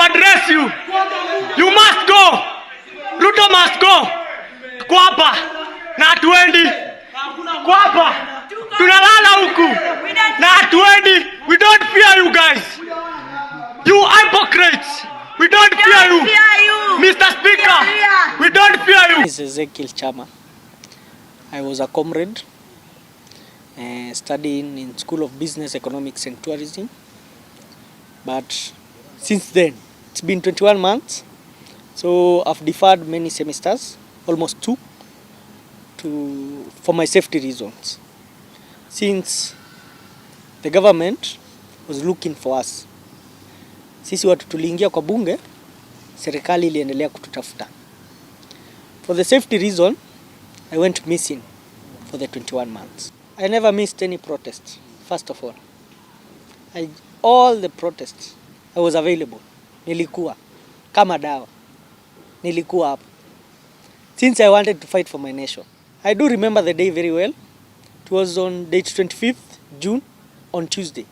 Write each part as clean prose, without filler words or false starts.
address you. You must go. Ruto must go. Tuko hapa na hatuendi. Tuko hapa tunalala huku na hatuendi. We don't fear you guys. You hypocrites. We don't fear you. Mr. Speaker, we don't fear you. This is Ezekiel Chama. I was a comrade studying in School of Business, Economics and Tourism. But since then, it's been 21 months. So I've deferred many semesters, almost 2, for my safety reasons. Since the government was looking for us, sisi watu tuliingia kwa bunge, serikali iliendelea kututafuta. For the safety reason, I went missing for the 21 months. I never missed any protest, first of all. All the protests, I was available. Nilikuwa kama dawa. Nilikuwa hapo. Since I wanted to fight for my nation. I do remember the day very well. It was on date 25th June, on Tuesday.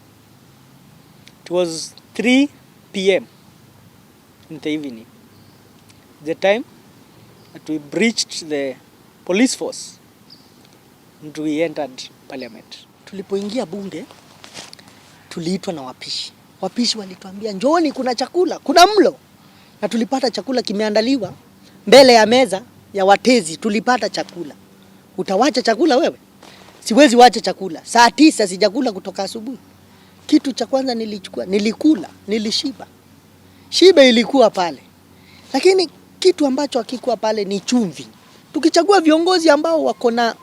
It was 3 p.m. in the evening. The time that we breached the police force and we entered parliament. Tulipoingia bunge, tuliitwa na wapishi. Wapishi walituambia njooni kuna chakula, kuna mlo. Na tulipata chakula kimeandaliwa mbele ya meza ya watezi, tulipata chakula. Utawacha chakula wewe? Siwezi wacha chakula. Saa 9 sijakula kutoka asubuhi. Kitu cha kwanza nilichukua, nilikula, nilishiba. Shibe ilikuwa pale. Lakini kitu ambacho hakikuwa pale ni chumvi. Tukichagua viongozi ambao wako na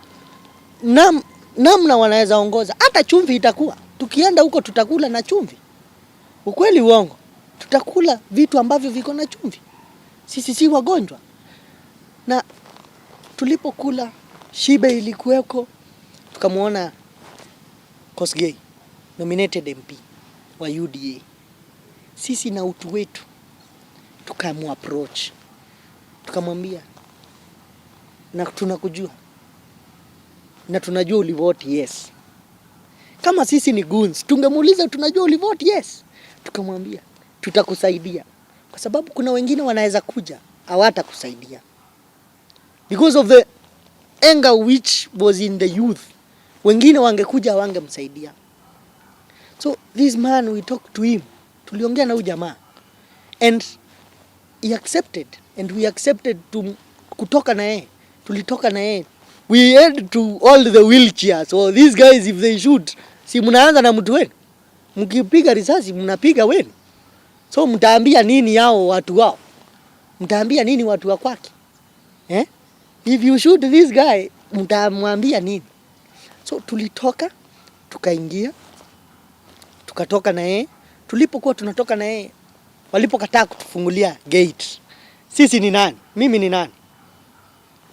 namna wanaweza ongoza, hata chumvi itakuwa. Tukienda huko tutakula na chumvi. Ukweli uongo? Tutakula vitu ambavyo viko na chumvi. Sisi si wagonjwa. Na tulipokula shibe ilikuweko, tukamuona Kosgei nominated MP wa UDA. Sisi na utu wetu tukamu approach. Tukamwambia na tunakujua. Na tunajua ulivote yes. Kama sisi ni goons, tungemuuliza tunajua ulivote yes. Tukamwambia tutakusaidia. Kwa sababu kuna wengine wanaweza kuja hawatakusaidia. Because of the anger which was in the youth. Wengine wangekuja wangemsaidia. So this man, we talked to him. Tuliongea na huyu jamaa. And he accepted. And we accepted to kutoka na yeye. Tulitoka na yeye. We had to all the wheelchairs. So these guys, if they shoot, si mnaanza na mtu wenu. Mkipiga risasi mnapiga wenu. So mtaambia nini yao watu wao? Mtaambia nini watu wa kwake? If you shoot this guy, mtamwambia nini? So tulitoka, tukaingia, tukatoka na yeye. Tulipokuwa tunatoka na yeye, walipokataa kutufungulia gate. Sisi ni nani? Mimi ni nani?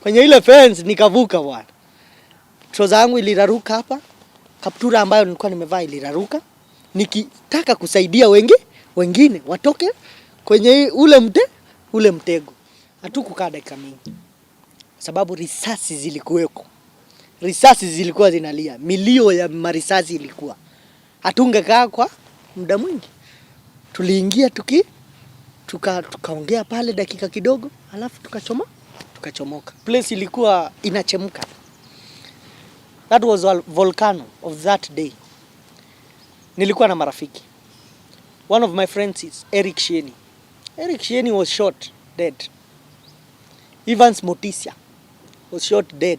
Kwenye ile fence nikavuka bwana. Trouser yangu iliraruka hapa. Kaptura ambayo nilikuwa nimevaa iliraruka. Nikitaka kusaidia wengine watoke kwenye ule mtego. Hatukukaa dakika mingi. Sababu risasi zilikuweko. Risasi zilikuwa zinalia. Milio ya marisasi ilikuwa. Hatungekaa kwa muda mwingi. Tuliingia tukaongea pale dakika kidogo, alafu tukachomoka. Place ilikuwa inachemka. That was a volcano of that day. Nilikuwa na marafiki. One of my friends is Eric Shieni. Eric Shieni was shot dead. Evans Motisia was shot dead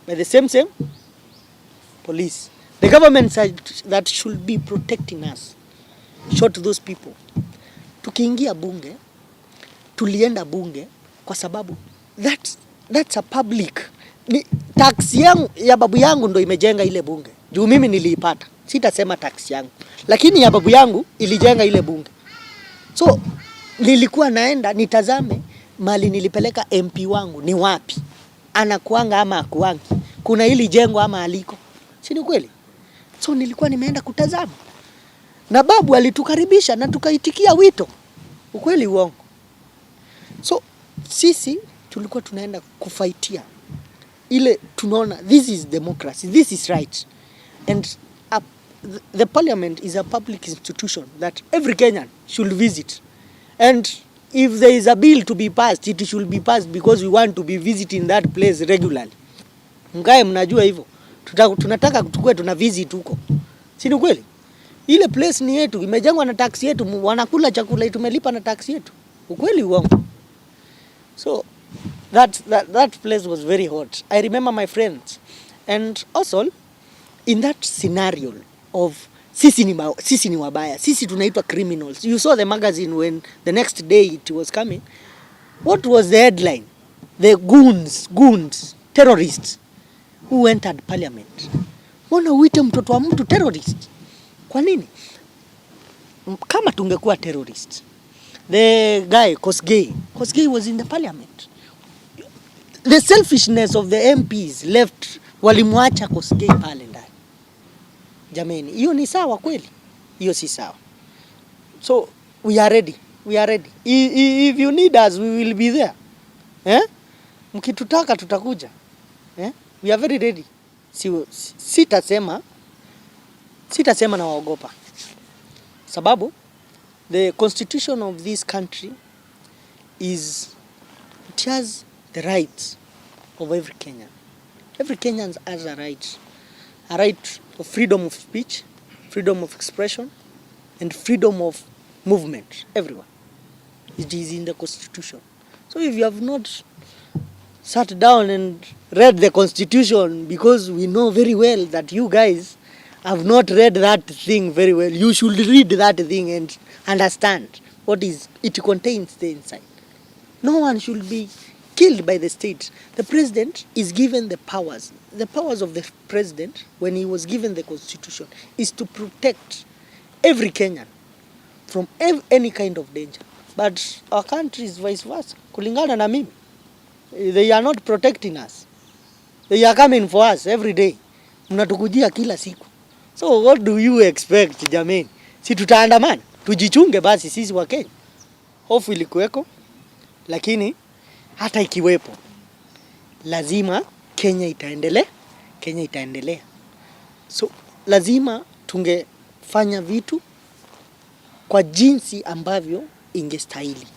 by the same police. The government said that should be protecting us shot those people. Tukiingia bunge, tulienda bunge kwa sababu that's a public. Ni tax yangu ya babu yangu ndo imejenga ile bunge. Juu mimi niliipata. Sitasema tax yangu. Lakini ya babu yangu ilijenga ile bunge. So nilikuwa naenda nitazame mali nilipeleka MP wangu ni wapi. Anakuanga ama akuangi. Kuna hili jengo ama aliko. Si ni kweli? So nilikuwa nimeenda kutazama. Na babu alitukaribisha na tukaitikia wito. Ukweli uongo? So sisi tulikuwa tunaenda kufaitia ile tunaona this is democracy, this is right. And the parliament is a public institution that every Kenyan should visit. And if there is a bill to be passed, it should be passed because we want to be visiting that place regularly. Mkae mnajua hivyo. Tunataka tukue tuna visit huko. Si ni kweli? Ile place ni yetu, imejengwa na tax yetu, wanakula chakula tumelipa na tax yetu. Ukweli uongo? So that place was very hot. I remember my friends. And also in that scenario of sisi ni wabaya, sisi tunaitwa criminals. You saw the magazine when the next day it was coming. What was the headline? The goons, terrorists who entered parliament. Mbona uite mtoto wa mtu terrorist? Kwa nini? Kama tungekuwa terrorist. The guy Kosgei was in the parliament. The selfishness of the MPs left, walimwacha Kosgei pale ndani. Jameni, hiyo ni sawa kweli? Hiyo si sawa. So we are ready. If you need us, we will be there. Mkitutaka tutakuja. We are very ready. Sitasema na waogopa. Sababu the constitution of this country it has the rights of every Kenyan. Every Kenyan has a right of freedom of speech, freedom of expression, and freedom of movement everywhere. It is in the constitution. So if you have not sat down and read the constitution, because we know very well that you guys have not read that thing very well, you should read that thing and understand what it contains the inside. No one should be killed by the state. The president is given the powers. The powers of the president, when he was given the constitution, is to protect every Kenyan from any kind of danger. But our country is vice versa. Kulingana na mimi, they are not protecting us. They are coming for us every day. Mnatukujia kila siku. So what do you expect, jameni? Si tutaandamana? Tujichunge basi sisi wa Kenya. Hofu ilikuweko, lakini hata ikiwepo lazima Kenya itaendelea. So lazima tungefanya vitu kwa jinsi ambavyo ingestahili,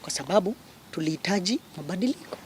kwa sababu tulihitaji mabadiliko.